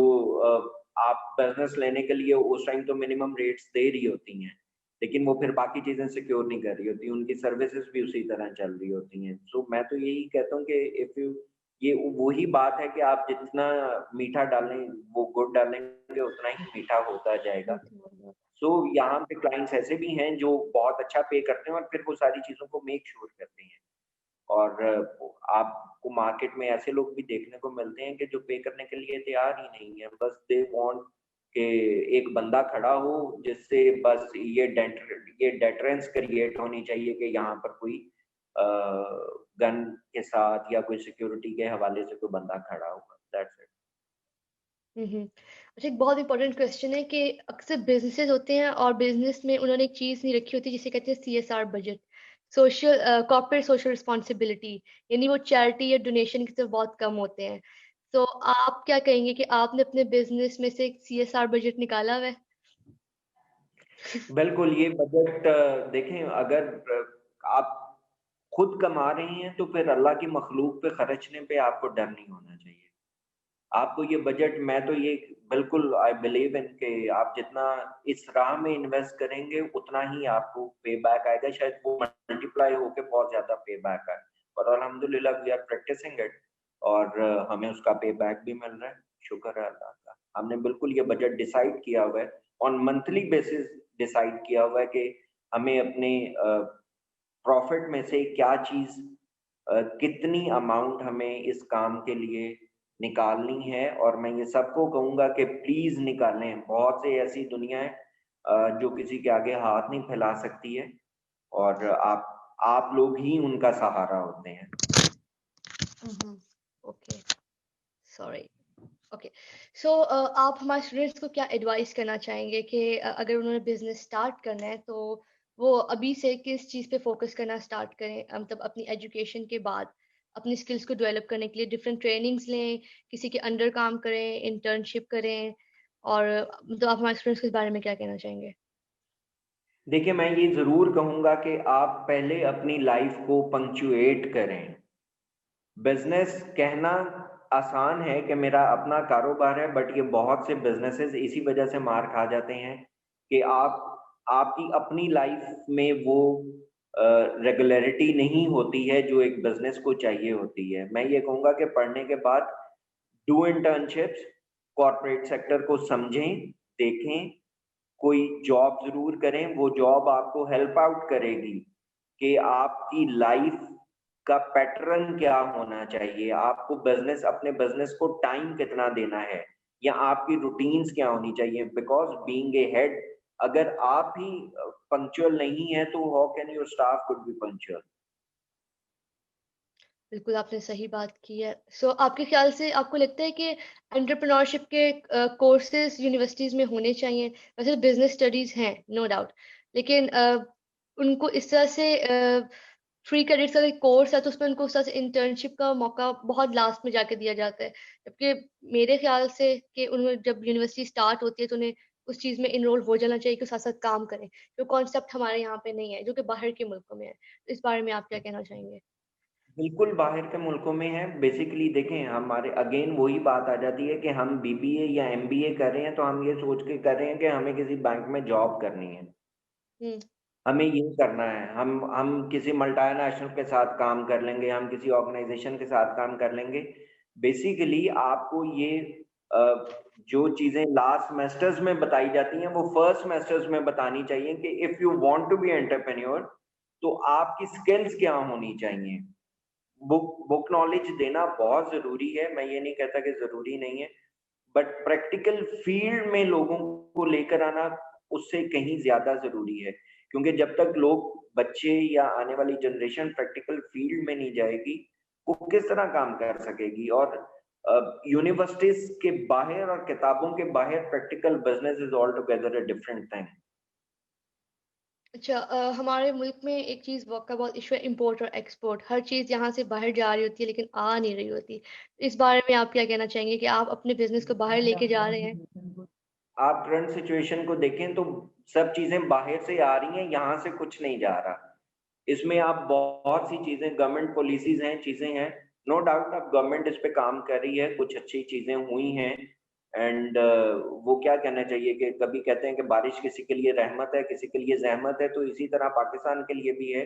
आप बिज़नेस लेने के लिए उस टाइम तो मिनिमम रेट्स दे रही होती हैं, लेकिन वो फिर बाकी चीज़ें सिक्योर नहीं कर रही होती, उनकी सर्विसेज़ भी उसी तरह चल रही होती हैं। सो मैं तो यही कहता हूँ कि इफ यू ये वही बात है कि आप जितना मीठा डालें, वो गुड़ डालेंगे उतना ही मीठा होता जाएगा। सो यहाँ पे क्लाइंट्स ऐसे भी हैं जो बहुत अच्छा पे करते हैं और फिर वो सारी चीज़ों को मेक श्योर करते हैं। और आपको मार्केट में ऐसे लोग भी देखने को मिलते हैं कि जो पे करने के लिए तैयार ही नहीं है। बस दे वांट कि एक बंदा खड़ा हो जिससे बस ये डेटरेंस क्रिएट होनी चाहिए कि यहाँ पर कोई अ, गन के साथ या कोई सिक्योरिटी के हवाले से कोई बंदा खड़ा होगा। That's it. अच्छा, एक बहुत इंपॉर्टेंट क्वेश्चन है कि अक्सर बिजनेसेस होते हैं और बिजनेस में उन्होंने एक चीज़ नहीं रखी होती जिसे कहते हैं CSR budget, corporate social responsibility, यानी वो चैरिटी या डोनेशन की तरफ बहुत कम होते हैं। तो आप क्या कहेंगे कि आपने अपने बिजनेस में से एक सीएसआर बजट निकाला हुआ है? बिल्कुल, ये बजट देखें अगर आप खुद कमा रहे हैं तो फिर अल्लाह की मखलूक पे खर्चने पे आपको डर नहीं होना चाहिए। आपको ये बजट मैं तो ये बिल्कुल आई बिलीव इन के आप जितना इस राह में इन्वेस्ट करेंगे उतना ही आपको पे बैक आएगा, शायद वो मल्टीप्लाई होके बहुत ज़्यादा पे बैक आए। और अल्हम्दुलिल्लाह वी आर प्रैक्टिसिंग इट और हमें उसका पे बैक भी मिल रहा है, शुक्र है अल्लाह का। हमने बिल्कुल ये बजट डिसाइड किया हुआ है, ऑन मंथली बेसिस डिसाइड किया हुआ है कि हमें अपने प्रॉफिट में से क्या चीज़ कितनी अमाउंट हमें इस काम के लिए निकालनी है और मैं ये सबको कहूँगा कि प्लीज़ निकालें। बहुत से ऐसी दुनिया है जो किसी के आगे हाथ नहीं फैला सकती है और आप लोग ही उनका सहारा होते हैं। Okay, sorry. ओके, सो आप हमारे स्टूडेंट्स को क्या एडवाइस करना चाहेंगे कि अगर उन्होंने बिजनेस स्टार्ट करना है तो वो अभी से किस चीज़ पे फोकस करना स्टार्ट करें, मतलब अपनी एजुकेशन के बाद अपनी स्किल्स को डेवलप करने के लिए डिफरेंट ट्रेनिंग्स लें, किसी के अंडर काम करें, इंटर्नशिप करें, और मतलब आप हमारे स्टूडेंट्स को इस बारे में क्या कहना चाहेंगे? देखिए, मैं ये ज़रूर कहूँगा कि आप पहले अपनी लाइफ़ को पंक्चुएट करें। बिज़नेस कहना आसान है कि मेरा अपना कारोबार है, बट ये बहुत से बिज़नेसेस इसी वजह से मार खा जाते हैं कि आपकी अपनी लाइफ़ में वो रेगुलैरिटी नहीं होती है जो एक बिज़नेस को चाहिए होती है। मैं ये कहूँगा कि पढ़ने के बाद डू इंटर्नशिप्स, कॉर्पोरेट सेक्टर को समझें, देखें, कोई जॉब ज़रूर करें, वो जॉब आपको हेल्प आउट करेगी कि आपकी लाइफ़ का पैटर्न क्या होना चाहिए, आपको अपने बिज़नेस को टाइम कितना देना है या आपकी रूटीन्स क्या होनी चाहिए बिकॉज़ बीइंग ए हेड अगर आप ही पंक्चुअल नहीं है तो how can your staff could be punctual. बिल्कुल, आपने सही बात की है। सो आपके ख़्याल से आपको लगता है कि एंटरप्रेन्योरशिप के कोर्सेज़ यूनिवर्सिटीज़ में होने चाहिए? वैसे तो बिज़नेस स्टडीज़ हैं, नो डाउट, लेकिन उनको इस तरह से फ्री क्रेडिट्स का एक कोर्स है तो उसमें उनको उस तरह से इंटर्नशिप का मौका बहुत लास्ट में जाके दिया जाता है। जबकि मेरे ख़्याल से कि उन्हें जब यूनिवर्सिटी स्टार्ट होती है तो उन्हें उस चीज़ में एनरोल हो जाना चाहिए कि साथ-साथ काम करें, जो कॉन्सेप्ट हमारे यहाँ पे नहीं है, जो कि बाहर के मुल्कों में है। तो इस बारे में आप क्या कहना चाहेंगे? बिल्कुल बाहर के मुल्कों में है। बेसिकली देखें हमारे अगेन वही बात आ जाती है कि हम बीबीए या एमबीए कर रहे हैं तो हम ये सोच के कर रहे हैं कि हमें किसी बैंक में जॉब करनी है। हुँ। हमें ये करना है, हम किसी मल्टीनेशनल के साथ काम कर लेंगे, हम किसी ऑर्गेनाइज़ेशन के साथ काम कर लेंगे। बेसिकली आपको ये अ, जो चीज़ें लास्ट सेमेस्टर्स में बताई जाती हैं, वो फर्स्ट सेमेस्टर्स में बतानी चाहिए कि if you want to be entrepreneur तो आपकी स्किल्स क्या होनी चाहिए। बुक नॉलेज देना बहुत ज़रूरी है, मैं ये नहीं कहता कि ज़रूरी नहीं है, बट प्रैक्टिकल फील्ड में लोगों को लेकर आना उससे कहीं ज़्यादा ज़रूरी है। क्योंकि जब तक लोग बच्चे या आने वाली जनरेशन प्रैक्टिकल फील्ड में नहीं जाएगी, वो किस तरह काम कर सकेगी और यूनिवर्सिटीज़ के बाहर और किताबों के बाहर practical business is all together a different thing. अच्छा, हमारे मुल्क में एक चीज़ का बहुत इशू है, इम्पोर्ट और एक्सपोर्ट। हर चीज़ यहाँ से बाहर जा रही होती है लेकिन आ नहीं रही होती। इस बारे में आप क्या कहना चाहेंगे कि आप अपने बिज़नेस को बाहर लेके जा रहे हैं? आप करंट सिचुएशन को देखें तो सब चीज़ें बाहर से आ रही हैं, यहाँ से कुछ नहीं जा रहा। इसमें आप बहुत सी चीज़ें गवर्नमेंट पॉलिसीज़ हैं, चीज़ें हैं, नो डाउट अब गवर्नमेंट इस पे काम कर रही है, कुछ अच्छी चीज़ें हुई हैं एंड वो क्या कहना चाहिए कि कभी कहते हैं कि बारिश किसी के लिए रहमत है, किसी के लिए ज़हमत है, तो इसी तरह पाकिस्तान के लिए भी है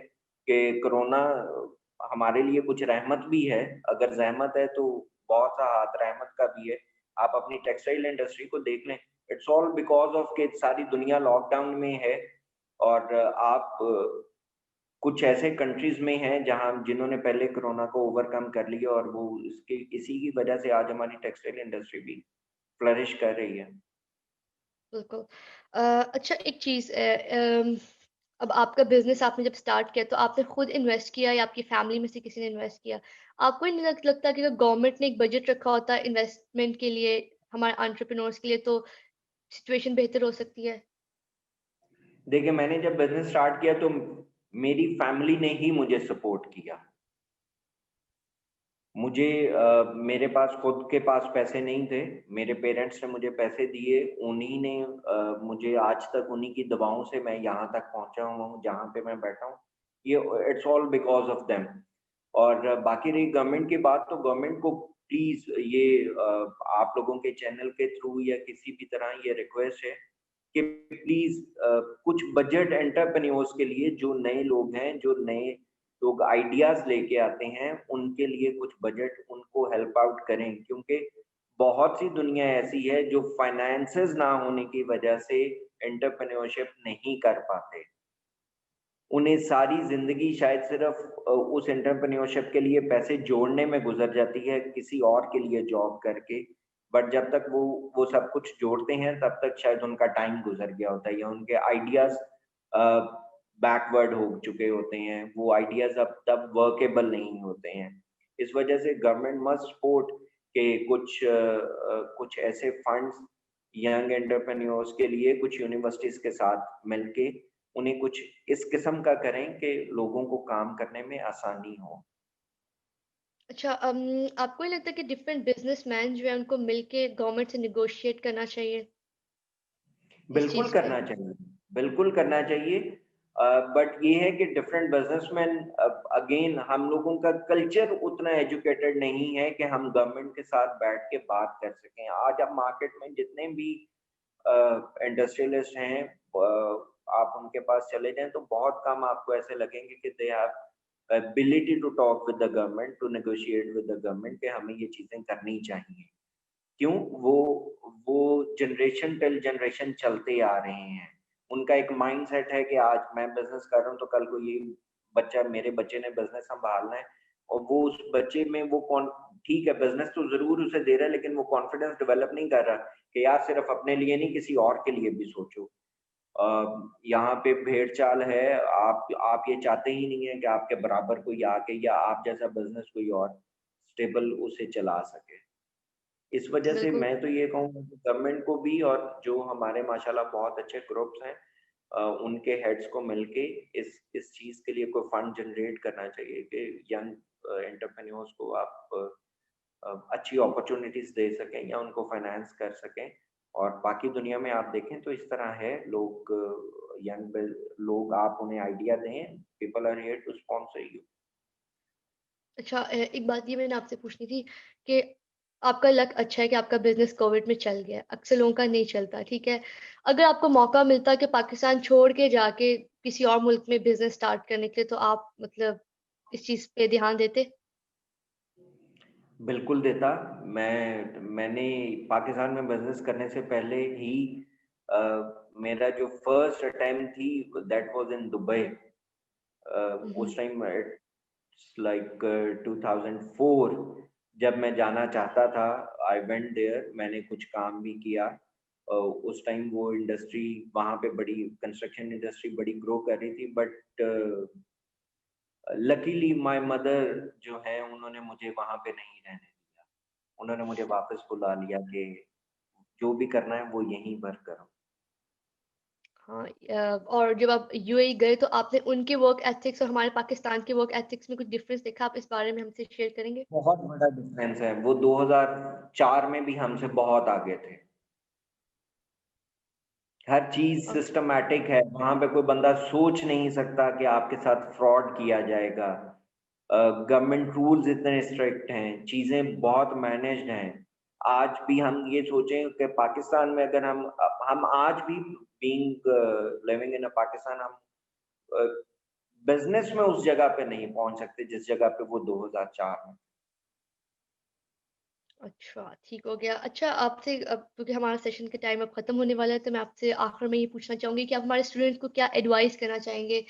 कि कोरोना हमारे लिए कुछ रहमत भी है, अगर ज़हमत है तो बहुत सा हाथ रहमत का भी है। आप अपनी टेक्सटाइल इंडस्ट्री को देख लें, इट्स ऑल बिकॉज ऑफ कि सारी दुनिया लॉकडाउन में है और आप कुछ ऐसे कंट्रीज में हैं जहां जिन्होंने पहले कोरोना को ओवरकम कर लिया और वो इसके इसी की वजह से आज हमारी टेक्सटाइल इंडस्ट्री भी फ्लरिश कर रही है। बिल्कुल। अच्छा, एक चीज़ अब आपका बिज़नेस आपने जब स्टार्ट किया तो आपने खुद इन्वेस्ट किया या आपकी फैमिली में से किसी ने इन्वेस्ट किया? आपको नहीं लगता कि अगर गवर्नमेंट ने एक बजट रखा होता इन्वेस्टमेंट के लिए, हमारे एंटरप्रेन्योर्स के लिए, तो सिचुएशन बेहतर हो सकती है? देखिए, मैंने जब बिजनेस स्टार्ट किया तो मेरी फैमिली ने ही मुझे सपोर्ट किया। मुझे मेरे पास खुद के पास पैसे नहीं थे। मेरे पेरेंट्स ने मुझे पैसे दिए, उन्हीं ने मुझे आज तक उन्हीं की दुआओं से मैं यहाँ तक पहुँचा हुआ हूँ, जहाँ पे मैं बैठा हूँ। ये it's all because of them. और बाकी रही गवर्नमेंट की बात, तो गवर्नमेंट को प्लीज़ ये आप लोगों के चैनल के थ्रू या किसी भी तरह ये रिक्वेस्ट है कि प्लीज़ कुछ बजट एंटरप्रेन्योर्स के लिए, जो नए लोग हैं, जो नए लोग आइडियाज़ लेके आते हैं, उनके लिए कुछ बजट उनको हेल्प आउट करें। क्योंकि बहुत सी दुनिया ऐसी है जो फाइनेंसेस ना होने की वजह से एंटरप्रेन्योरशिप नहीं कर पाते। उन्हें सारी ज़िंदगी शायद सिर्फ़ उस एंटरप्रेन्योरशिप के लिए पैसे जोड़ने में गुज़र जाती है, किसी और के लिए जॉब करके। बट जब तक वो सब कुछ जोड़ते हैं, तब तक शायद उनका टाइम गुज़र गया होता है या उनके आइडियाज़ बैकवर्ड हो चुके होते हैं। वो आइडियाज़ अब तब वर्केबल नहीं होते हैं। इस वजह से गवर्नमेंट मस्ट सपोर्ट के कुछ ऐसे फंड्स यंग एंटरप्रेन्योर्स के लिए कुछ यूनिवर्सिटीज़ के साथ मिलके उन्हें कुछ इस किस्म का करें कि लोगों को काम करने में आसानी हो। अच्छा, आपको नहीं लगता कि डिफरेंट बिज़नेसमैन जो है उनको मिलके गवर्नमेंट से नेगोशिएट करना चाहिए इस बिल्कुल चीज़ पे? करना चाहिए, बिल्कुल करना चाहिए। बट ये है कि डिफरेंट बिज़नेसमैन अगेन हम लोगों का कल्चर उतना एजुकेटेड नहीं है कि हम गवर्नमेंट के साथ बैठ के बात कर सकें। आज आप मार्केट में जितने भी इंडस्ट्रियलिस्ट हैं, आप उनके पास चले जाएँ तो बहुत कम आपको ऐसे लगेंगे कि they have ability to talk with the government, to negotiate with the government कि हमें ये चीज़ें करनी चाहिए। क्यों? वो जनरेशन टिल जनरेशन चलते आ रहे हैं। उनका एक माइंडसेट है कि आज मैं बिज़नेस कर रहा हूँ तो कल को ये बच्चा, मेरे बच्चे ने बिज़नेस सँभालना है और वो उस बच्चे में वो कॉन ठीक है, बिज़नेस तो ज़रूर उसे दे रहा है लेकिन वो कॉन्फिडेंस डेवलप नहीं कर रहा कि यार सिर्फ़ अपने लिए नहीं, किसी और के लिए भी सोचो। यहाँ पे भेड़-चाल है, आप ये चाहते ही नहीं है कि आपके बराबर कोई आके या आप जैसा बिज़नेस कोई और स्टेबल उसे चला सके। इस वजह से बिल्कुल। मैं तो ये कहूँगा कि गवर्नमेंट को भी और जो हमारे माशाल्लाह बहुत अच्छे ग्रुप्स हैं, उनके हेड्स को मिलके इस चीज़ के लिए कोई फंड जनरेट करना चाहिए कि यंग एंटरप्रेन्योर्स को आप अच्छी अपॉर्च्युनिटीज़ दे सकें या उनको फाइनेंस कर सकें। और बाकी दुनिया में आप देखें तो इस तरह है, लोग यंग लोग, आप उन्हें आइडिया दें, people are here to sponsor you. अच्छा, एक बात ये मैंने आपसे पूछनी थी कि आपका लक अच्छा है कि आपका बिज़नेस कोविड में चल गया। अक्सर लोगों का नहीं चलता, ठीक है? अगर आपको मौका मिलता कि पाकिस्तान छोड़ के जाके किसी और मुल्क में बिज़नेस स्टार्ट करने के लिए, तो आप मतलब इस चीज़ पे ध्यान देते? बिल्कुल देता। मैंने पाकिस्तान में बिज़नेस करने से पहले ही अ, मेरा जो फर्स्ट अटेम्प्ट थी दैट वाज़ इन दुबई। हुँ, उस हुँ। टाइम इट्स लाइक 2004 जब मैं जाना चाहता था, आई वेंट देयर, मैंने कुछ काम भी किया। उस टाइम वो इंडस्ट्री वहाँ पे बड़ी, कंस्ट्रक्शन इंडस्ट्री बड़ी ग्रो कर रही थी, बट लकीली माय मदर जो है उन्होंने मुझे वहाँ पे नहीं रहने दिया। उन्होंने मुझे वापस बुला लिया कि जो भी करना है वो यहीं पर करो। हाँ, और जब आप यूएई गए तो आपने उनके वर्क एथिक्स और हमारे पाकिस्तान के वर्क एथिक्स में कुछ डिफरेंस देखा? आप इस बारे में हमसे शेयर करेंगे? बहुत बड़ा डिफरेंस है। वो 2004 में भी हमसे बहुत आगे थे। हर चीज़ अ, सिस्टमैटिक है, वहाँ पे कोई बंदा सोच नहीं सकता कि आपके साथ फ्रॉड किया जाएगा। गवर्नमेंट रूल्स इतने स्ट्रिक्ट हैं, चीज़ें बहुत मैनेज्ड हैं। आज भी हम ये सोचें कि पाकिस्तान में अगर हम आज भी बीइंग लिविंग इन अ पाकिस्तान, हम अ, बिज़नेस में उस जगह पे नहीं पहुँच सकते जिस जगह पे वो 2004 में। अच्छा, ठीक हो गया। अच्छा, आपसे अब क्योंकि हमारा सेशन का टाइम अब खत्म होने वाला है, तो मैं आपसे आखिर में ये पूछना चाहूँगी कि आप हमारे स्टूडेंट्स को क्या एडवाइस करना चाहेंगे?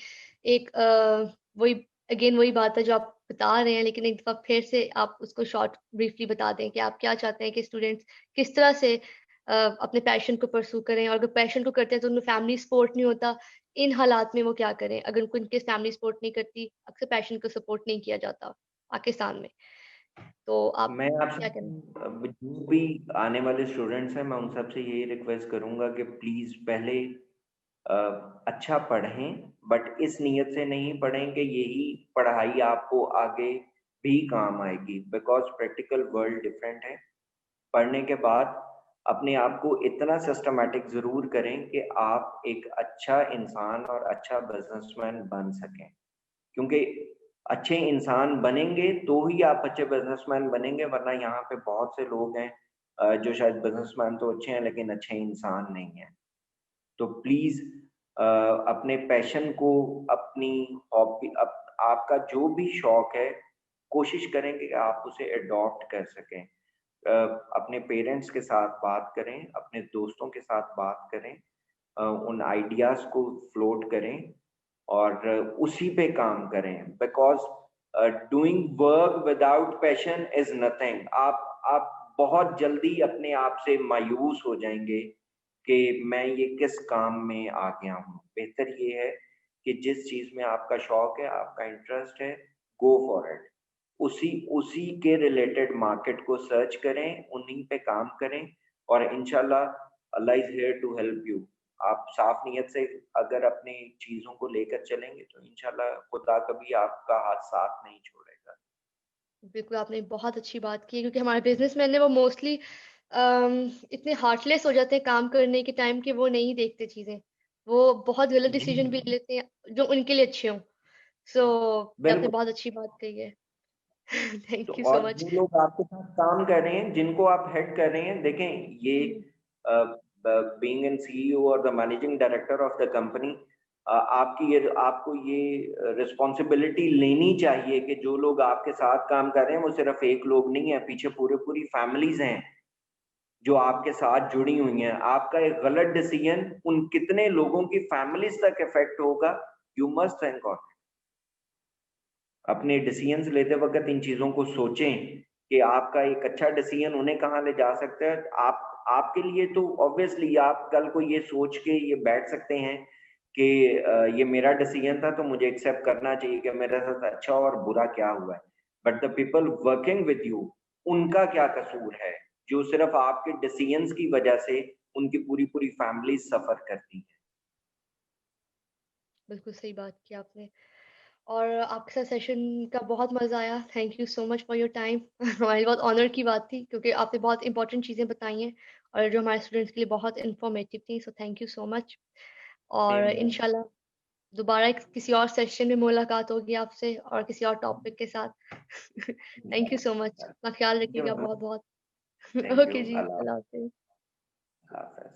एक वही अगेन वही बात है जो आप बता रहे हैं, लेकिन एक दफ़ा फिर से आप उसको शॉर्ट ब्रीफली बता दें कि आप क्या चाहते हैं कि स्टूडेंट्स किस तरह से अपने पैशन को परस्यू करें, और अगर पैशन को करते हैं तो उनमें फैमिली सपोर्ट नहीं होता, इन हालात में वो क्या करें? अगर उनको इनकेस फैमिली सपोर्ट नहीं करती, अक्सर पैशन को सपोर्ट नहीं किया जाता पाकिस्तान में, तो आप मैं आपसे क्या करें? जो भी आने वाले स्टूडेंट्स हैं, मैं उन सबसे यही रिक्वेस्ट करूंगा कि प्लीज पहले अ, अच्छा पढ़ें, बट इस नीयत से नहीं पढ़ें कि यही पढ़ाई आपको आगे भी काम आएगी, बिकॉज प्रैक्टिकल वर्ल्ड डिफरेंट है। पढ़ने के बाद अपने आप को इतना सिस्टमैटिक जरूर करें कि आप एक अच्छा इंसान और अच्छा बिजनेसमैन बन सकें, क्योंकि अच्छे इंसान बनेंगे तो ही आप अच्छे बिजनेसमैन बनेंगे, वरना यहाँ पे बहुत से लोग हैं जो शायद बिजनेसमैन तो अच्छे हैं लेकिन अच्छे इंसान नहीं हैं। तो प्लीज अपने पैशन को, अपनी हॉबी, आपका जो भी शौक है, कोशिश करें कि आप उसे अडॉप्ट कर सकें। अपने पेरेंट्स के साथ बात करें, अपने दोस्तों के साथ बात करें, उन आइडियाज को फ्लोट करें और उसी पे काम करें, because doing work without passion is nothing. आप बहुत जल्दी अपने आप से मायूस हो जाएंगे कि मैं ये किस काम में आ गया हूँ। बेहतर ये है कि जिस चीज में आपका शौक है, आपका इंटरेस्ट है, गो फॉर इट। उसी उसी के रिलेटेड मार्केट को सर्च करें, उन्हीं पे काम करें, और इंशाल्लाह Allah is here to help you. आप साफ नियत से अगर अपनी चीजों को लेकर चलेंगे तो इंशाल्लाह खुदा कभी आपका हाथ साथ नहीं छोड़ेगा। बिल्कुल, आपने बहुत अच्छी बात की है, क्योंकि हमारे बिज़नेसमैन हैं वो मोस्टली इतने हार्टलेस हो जाते हैं काम करने के टाइम कि वो नहीं देखते चीज़ें। वो बहुत गलत जी, डिसीज़न भी ले लेते हैं जो उनके लिए अच्छे हों। सो ये आपने बिल्कुल। बहुत अच्छी बात कही है। तो थैंक यू और सो मच। जो लोग आपके साथ काम कर रहे हैं, जिनको आप हेड कर रहे हैं, देखें ये हुँ, बीइंग एन सीईओ और the managing director of the company, आपको ये रिस्पॉन्सिबिलिटी लेनी चाहिए कि जो लोग आपके साथ काम कर रहे हैं वो सिर्फ एक लोग नहीं है, पीछे पूरे पूरी फैमिलीज हैं जो आपके साथ जुड़ी हुई हैं। आपका एक गलत डिसीजन उन कितने लोगों की फैमिलीज तक इफेक्ट होगा, यू मस्ट थिंक ऑन। अपने डिसीजंस लेते वक्त इन चीजों को सोचें कि आपका एक अच्छा डिसीजन उन्हें कहाँ ले जा सकता है। आप आपके लिए तो ऑब्वियसली आप कल को ये सोच के ये बैठ सकते हैं कि ये मेरा डिसीजन था तो मुझे एक्सेप्ट करना चाहिए कि मेरे साथ अच्छा और बुरा क्या हुआ है। But the people working with you, उनका क्या कसूर है जो सिर्फ आपके डिसीजंस की वजह से उनकी पूरी पूरी फैमिली सफर करती है। बिल्कुल सही बात की आपने। और आपके साथ सेशन का बहुत मज़ा आया। Thank you so much for your time. हमारे लिए बहुत ऑनर की बात थी, क्योंकि आपने बहुत इम्पोर्टेंट चीज़ें बताई हैं और जो हमारे स्टूडेंट्स के लिए बहुत इन्फॉर्मेटिव थी। So thank you so much. और सेम हियर। इंशाल्लाह दोबारा किसी और सेशन में मुलाकात होगी आपसे और किसी और टॉपिक के साथ। Thank you so much. अपना ख्याल रखिएगा बहुत-बहुत। Thank you. ओके जी, अल्लाह अल्लाह हाफ़िज़। हाफ़िज़।